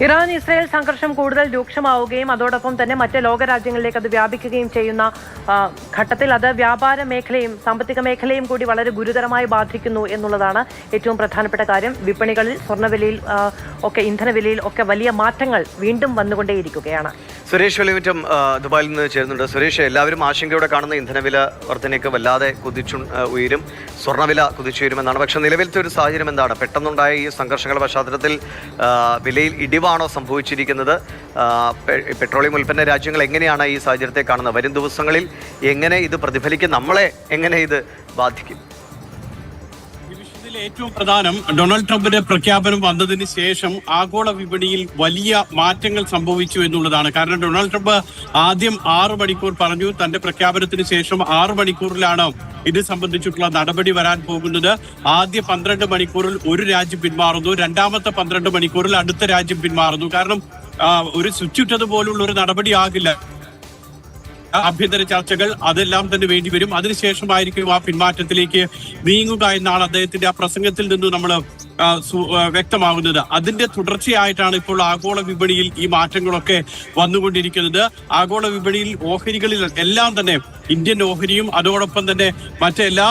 Iran Israel സംഘർഷം കൂടുതൽ രൂക്ഷമാവുകയും അതോടൊപ്പം തന്നെ മറ്റ് ലോകരാജ്യങ്ങളിലേക്ക് അത് വ്യാപിക്കുകയും ചെയ്യുന്ന ഘട്ടത്തിൽ അത് വ്യാപാര മേഖലയും സാമ്പത്തിക മേഖലയും കൂടി വളരെ ഗുരുതരമായി ബാധിക്കുന്നു എന്നുള്ളതാണ് ഏറ്റവും പ്രധാനപ്പെട്ട കാര്യം. വിപണികളിൽ സ്വർണ്ണവിലയിൽ ഒക്കെ ഇന്ധനവിലയിൽ ഒക്കെ വലിയ മാറ്റങ്ങൾ വീണ്ടും വന്നുകൊണ്ടേയിരിക്കുകയാണ്. സുരേഷ് വെളിമിറ്റം ദുബായിൽ നിന്ന് ചേരുന്നുണ്ട്. സുരേഷ്, എല്ലാവരും ആശങ്കയോടെ കാണുന്ന ഇന്ധനവില വർധനയ്ക്ക് വല്ലാതെ ഉയരും, സ്വർണ്ണവില കുതിച്ചുയരുമെന്നാണ്. പക്ഷേ നിലവിലത്തെ ഒരു സാഹചര്യം എന്താണ്? പെട്ടെന്നുണ്ടായ ഈ സംഘർഷങ്ങളുടെ പശ്ചാത്തലത്തിൽ വിലയിൽ ഇടിവാണോ സംഭവിച്ചിരിക്കുന്നത്? പെട്രോളിയം ഉൽപ്പന്ന രാജ്യങ്ങൾ എങ്ങനെയാണ് ഈ സാഹചര്യത്തെ കാണുന്നത്? വരും ദിവസങ്ങളിൽ എങ്ങനെ ഇത് പ്രതിഫലിക്കും? നമ്മളെ എങ്ങനെ ഇത് ബാധിക്കും? ഏറ്റവും പ്രധാനം, ഡൊണാൾഡ് ട്രംപിന്റെ പ്രഖ്യാപനം വന്നതിന് ശേഷം ആഗോള വിപണിയിൽ വലിയ മാറ്റങ്ങൾ സംഭവിച്ചു എന്നുള്ളതാണ്. കാരണം ഡൊണാൾഡ് ട്രംപ് ആദ്യം 6 മണിക്കൂർ പറഞ്ഞു. തന്റെ പ്രഖ്യാപനത്തിന് ശേഷം 6 മണിക്കൂറിലാണ് ഇത് സംബന്ധിച്ചിട്ടുള്ള നടപടി വരാൻ പോകുന്നത്. ആദ്യ 12 മണിക്കൂറിൽ ഒരു രാജ്യം പിന്മാറുന്നു, രണ്ടാമത്തെ 12 മണിക്കൂറിൽ അടുത്ത രാജ്യം പിന്മാറുന്നു. കാരണം ഒരു സ്വിച്ചിട്ടതുപോലുള്ള ഒരു നടപടി ആകില്ല. ആഭ്യന്തര ചർച്ചകൾ അതെല്ലാം തന്നെ വേണ്ടിവരും. അതിനുശേഷമായിരിക്കും ആ പിന്മാറ്റത്തിലേക്ക് നീങ്ങുക എന്നാണ് അദ്ദേഹത്തിന്റെ ആ പ്രസംഗത്തിൽ നിന്ന് നമ്മൾ വ്യക്തമാകുന്നത്. അതിന്റെ തുടർച്ചയായിട്ടാണ് ഇപ്പോൾ ആഗോള വിപണിയിൽ ഈ മാറ്റങ്ങളൊക്കെ വന്നുകൊണ്ടിരിക്കുന്നത്. ആഗോള വിപണിയിൽ ഓഹരികളിൽ എല്ലാം തന്നെ ഇന്ത്യൻ ഓഹരിയും അതോടൊപ്പം തന്നെ മറ്റെല്ലാ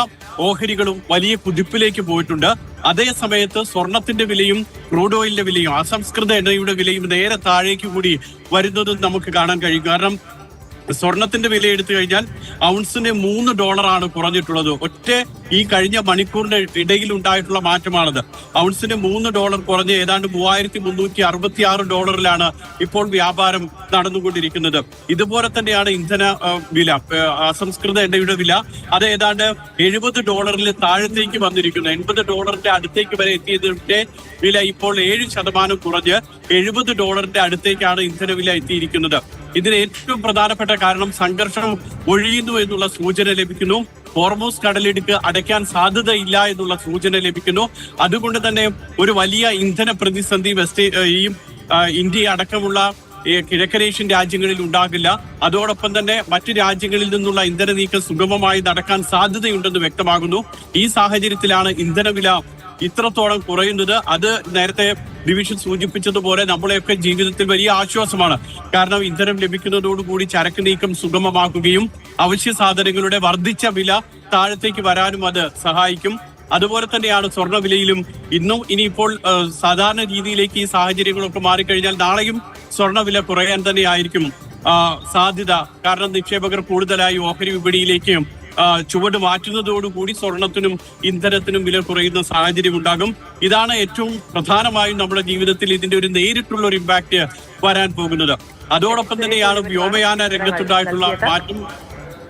ഓഹരികളും വലിയ കുതിപ്പിലേക്ക് പോയിട്ടുണ്ട്. അതേ സമയത്ത് സ്വർണത്തിന്റെ വിലയും ക്രൂഡ് ഓയിലിന്റെ വിലയും അസംസ്കൃത എണ്ണയുടെ വിലയും നേരെ താഴേക്ക് കൂടി വരുന്നതും നമുക്ക് കാണാൻ കഴിയും. കാരണം സ്വർണത്തിന്റെ വില എടുത്തു കഴിഞ്ഞാൽ ഔൺസിന് $3 കുറഞ്ഞിട്ടുള്ളത്. ഒറ്റ ഈ കഴിഞ്ഞ മണിക്കൂറിന്റെ ഇടയിൽ ഉണ്ടായിട്ടുള്ള മാറ്റമാണത്. ഔൺസിന് $3 കുറഞ്ഞ് ഏതാണ്ട് $3,366 ഇപ്പോൾ വ്യാപാരം നടന്നുകൊണ്ടിരിക്കുന്നത്. ഇതുപോലെ തന്നെയാണ് ഇന്ധന വില, അസംസ്കൃത എണ്ണയുടെ വില. അത് ഏതാണ്ട് $70 താഴത്തേക്ക് വന്നിരിക്കുന്നു. $80 അടുത്തേക്ക് വരെ എത്തിയതിന്റെ വില ഇപ്പോൾ 7% കുറഞ്ഞ് $70 അടുത്തേക്കാണ് ഇന്ധനവില എത്തിയിരിക്കുന്നത്. ഇതിന് ഏറ്റവും പ്രധാനപ്പെട്ട കാരണം സംഘർഷം ഒഴിയുന്നു എന്നുള്ള സൂചന ലഭിക്കുന്നു. ഹോർമൂസ് കടലിടുക്ക് അടയ്ക്കാൻ സാധ്യതയില്ല എന്നുള്ള സൂചന ലഭിക്കുന്നു. അതുകൊണ്ട് തന്നെ ഒരു വലിയ ഇന്ധന പ്രതിസന്ധി ഇന്ത്യ അടക്കമുള്ള കിഴക്കനേഷ്യൻ രാജ്യങ്ങളിൽ ഉണ്ടാകില്ല. അതോടൊപ്പം തന്നെ മറ്റു രാജ്യങ്ങളിൽ നിന്നുള്ള ഇന്ധന നീക്കം സുഗമമായി നടക്കാൻ സാധ്യതയുണ്ടെന്ന് വ്യക്തമാകുന്നു. ഈ സാഹചര്യത്തിലാണ് ഇന്ധനവില ഇത്രത്തോളം കുറയുന്നത്. അത് നേരത്തെ ഡിവിഷൻ സൂചിപ്പിച്ചതുപോലെ നമ്മളെയൊക്കെ ജീവിതത്തിൽ വലിയ ആശ്വാസമാണ്. കാരണം ഇന്ധനം ലഭിക്കുന്നതോടുകൂടി ചരക്ക് നീക്കം സുഗമമാക്കുകയും അവശ്യ സാധനങ്ങളുടെ വർദ്ധിച്ച വില താഴത്തേക്ക് വരാനും അത് സഹായിക്കും. അതുപോലെ തന്നെയാണ് സ്വർണ്ണവിലയിലും. ഇനിയിപ്പോൾ സാധാരണ രീതിയിലേക്ക് ഈ സാഹചര്യങ്ങളൊക്കെ മാറിക്കഴിഞ്ഞാൽ നാളെയും സ്വർണ്ണവില കുറയാൻ തന്നെയായിരിക്കും സാധ്യത. കാരണം നിക്ഷേപകർ കൂടുതലായി ഓഹരി വിപണിയിലേക്ക് ചുവട് മാറ്റുന്നതോടുകൂടി സ്വർണത്തിനും ഇന്ധനത്തിനും വില കുറയുന്ന സാഹചര്യം ഉണ്ടാകും. ഇതാണ് ഏറ്റവും പ്രധാനമായും നമ്മുടെ ജീവിതത്തിൽ ഇതിന്റെ ഒരു നേരിട്ടുള്ള ഒരു ഇമ്പാക്ട് വരാൻ പോകുന്നത്. അതോടൊപ്പം തന്നെയാണ് വ്യോമയാന രംഗത്തുണ്ടായിട്ടുള്ള മാറ്റം.